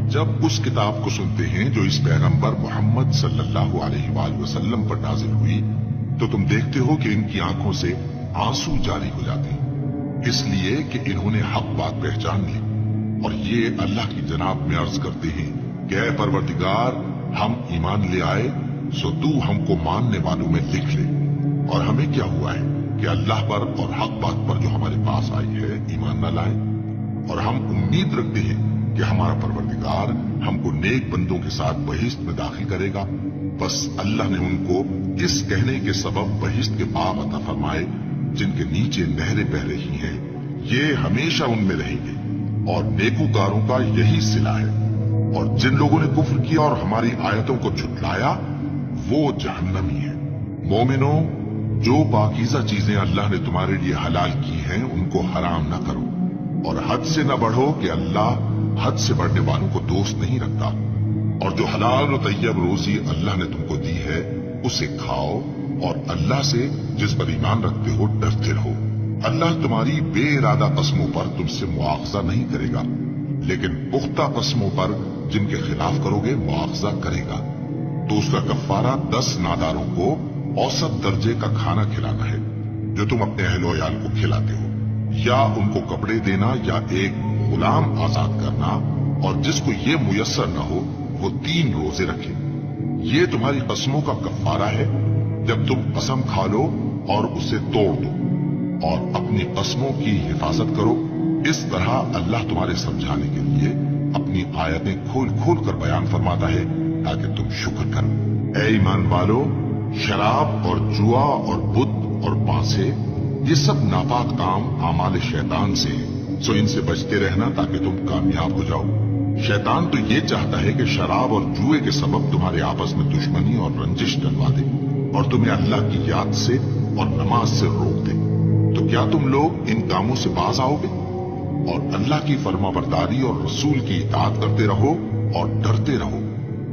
جب اس کتاب کو سنتے ہیں جو اس پیغمبر محمد صلی اللہ علیہ وآلہ وسلم پر نازل ہوئی تو تم دیکھتے ہو کہ ان کی آنکھوں سے آنسو جاری ہو جاتے ہیں، اس لیے کہ انہوں نے حق بات پہچان لی اور یہ اللہ کی جناب میں عرض کرتے ہیں کہ اے پروردگار، ہم ایمان لے آئے سو تو ہم کو ماننے والوں میں لکھ لے، اور ہمیں کیا ہوا ہے کہ اللہ پر اور حق بات پر جو ہمارے پاس آئی ہے ایمان نہ لائیں، اور ہم امید رکھتے ہیں کہ ہمارا پروردگار ہم کو نیک بندوں کے ساتھ بہشت میں داخل کرے گا۔ بس اللہ نے ان کو اس کہنے کے سبب بہشت کے باغ عطا فرمائے جن کے نیچے نہریں بہ رہی ہیں، یہ ہمیشہ ان میں رہیں گے، اور نیکوکاروں کا یہی صلہ ہے۔ اور جن لوگوں نے کفر کیا اور ہماری آیتوں کو جھٹلایا وہ جہنمی ہے۔ مومنوں، جو پاکیزہ چیزیں اللہ نے تمہارے لیے حلال کی ہیں ان کو حرام نہ کرو، اور حد سے نہ بڑھو کہ اللہ حد سے بڑھنے والوں کو دوست نہیں رکھتا، اور جو حلال و طیب روزی اللہ نے تم کو دی ہے اسے کھاؤ، اور اللہ سے جس پر ایمان رکھتے ہو ڈرتے رہو۔ اللہ تمہاری بے ارادہ قسموں پر تم سے مواخذہ نہیں کرے گا، لیکن پختہ قسموں پر جن کے خلاف کرو گے مواخذہ کرے گا، تو اس کا کفارہ 10 ناداروں کو اوسط درجے کا کھانا کھلانا ہے جو تم اپنے اہل و عیال کو کھلاتے ہو، یا ان کو کپڑے دینا یا ایک غلام آزاد کرنا، اور جس کو یہ میسر نہ ہو وہ 3 روزے رکھے۔ یہ تمہاری قسموں کا کفارہ ہے جب تم قسم کھا لو اور اسے توڑ دو، اور اپنی قسموں کی حفاظت کرو۔ اس طرح اللہ تمہارے سمجھانے کے لیے اپنی آیتیں کھول کھول کر بیان فرماتا ہے تاکہ تم شکر کرو۔ اے ایمان والو، شراب اور جوا اور بت اور پانسے یہ سب ناپاک کام اعمال شیطان سے ہیں، سو ان سے بچتے رہنا تاکہ تم کامیاب ہو جاؤ۔ شیطان تو یہ چاہتا ہے کہ شراب اور جوئے کے سبب تمہارے آپس میں دشمنی اور رنجش ڈلوا دے، اور تمہیں اللہ کی یاد سے اور نماز سے روک دے۔ تو کیا تم لوگ ان کاموں سے باز آؤ گے؟ اور اللہ کی فرما برداری اور رسول کی اطاعت کرتے رہو اور ڈرتے رہو۔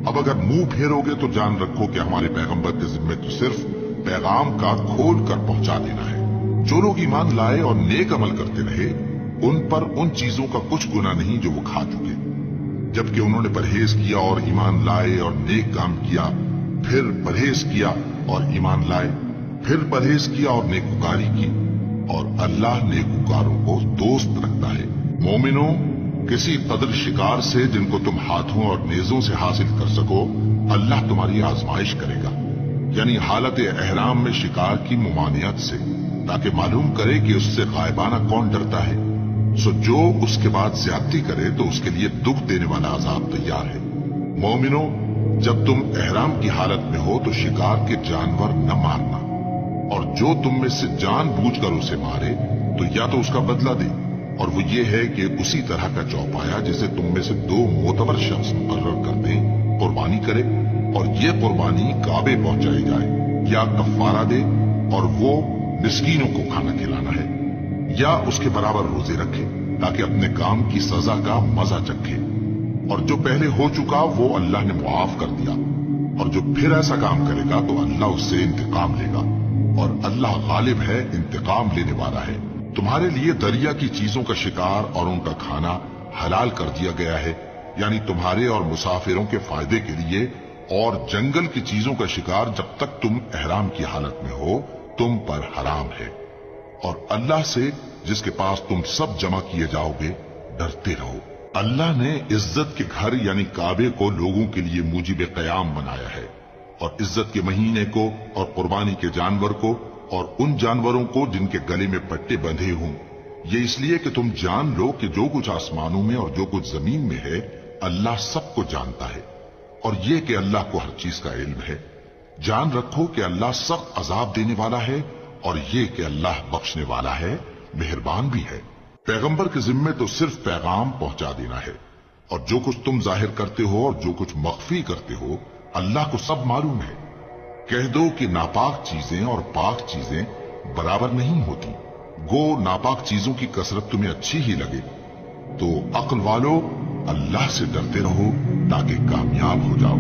اب اگر منہ پھیرو گے تو جان رکھو کہ ہمارے پیغمبر کے ذمہ تو صرف پیغام کا کھول کر پہنچا دینا ہے۔ جو لوگ ایمان لائے اور نیک عمل کرتے رہے ان پر ان چیزوں کا کچھ گناہ نہیں جو وہ کھا چکے، جبکہ انہوں نے پرہیز کیا اور ایمان لائے اور نیک کام کیا، پھر پرہیز کیا اور ایمان لائے، پھر پرہیز کیا اور نیکوکاری کی، اور اللہ نیکوکاروں کو دوست رکھتا ہے۔ مومنوں، کسی قدر شکار سے جن کو تم ہاتھوں اور نیزوں سے حاصل کر سکو اللہ تمہاری آزمائش کرے گا، یعنی حالت احرام میں شکار کی ممانعت سے، تاکہ معلوم کرے کہ اس سے غائبانہ کون ڈرتا ہے۔ سو جو اس کے بعد زیادتی کرے تو اس کے لیے دکھ دینے والا عذاب تیار ہے۔ مومنوں، جب تم احرام کی حالت میں ہو تو شکار کے جانور نہ مارنا، اور جو تم میں سے جان بوجھ کر اسے مارے تو یا تو اس کا بدلہ دے، اور وہ یہ ہے کہ اسی طرح کا چوپایا جسے تم میں سے 2 معتبر شخص مقرر کر دیں قربانی کرے، اور یہ قربانی کعبے پہنچائی جائے، یا کفارہ دے اور وہ مسکینوں کو کھانا کھلانا ہے، یا اس کے برابر روزے رکھے تاکہ اپنے کام کی سزا کا مزہ چکھے، اور جو پہلے ہو چکا وہ اللہ نے معاف کر دیا، اور جو پھر ایسا کام کرے گا تو اللہ اس سے انتقام لے گا، اور اللہ غالب ہے، انتقام لینے والا ہے۔ تمہارے لیے دریا کی چیزوں کا شکار اور ان کا کھانا حلال کر دیا گیا ہے، یعنی تمہارے اور مسافروں کے فائدے کے لیے، اور جنگل کی چیزوں کا شکار جب تک تم احرام کی حالت میں ہو تم پر حرام ہے، اور اللہ سے جس کے پاس تم سب جمع کیے جاؤ گے ڈرتے رہو۔ اللہ نے عزت کے گھر یعنی کعبے کو لوگوں کے لیے موجب قیام بنایا ہے، اور عزت کے مہینے کو اور قربانی کے جانور کو اور ان جانوروں کو جن کے گلے میں پٹے بندھے ہوں، یہ اس لیے کہ تم جان لو کہ جو کچھ آسمانوں میں اور جو کچھ زمین میں ہے اللہ سب کو جانتا ہے، اور یہ کہ اللہ کو ہر چیز کا علم ہے۔ جان رکھو کہ اللہ سخت عذاب دینے والا ہے، اور یہ کہ اللہ بخشنے والا ہے، مہربان بھی ہے۔ پیغمبر کے ذمے تو صرف پیغام پہنچا دینا ہے، اور جو کچھ تم ظاہر کرتے ہو اور جو کچھ مخفی کرتے ہو اللہ کو سب معلوم ہے۔ کہہ دو کہ ناپاک چیزیں اور پاک چیزیں برابر نہیں ہوتی، گو ناپاک چیزوں کی کثرت تمہیں اچھی ہی لگے، تو عقل والو اللہ سے ڈرتے رہو تاکہ کامیاب ہو جاؤ۔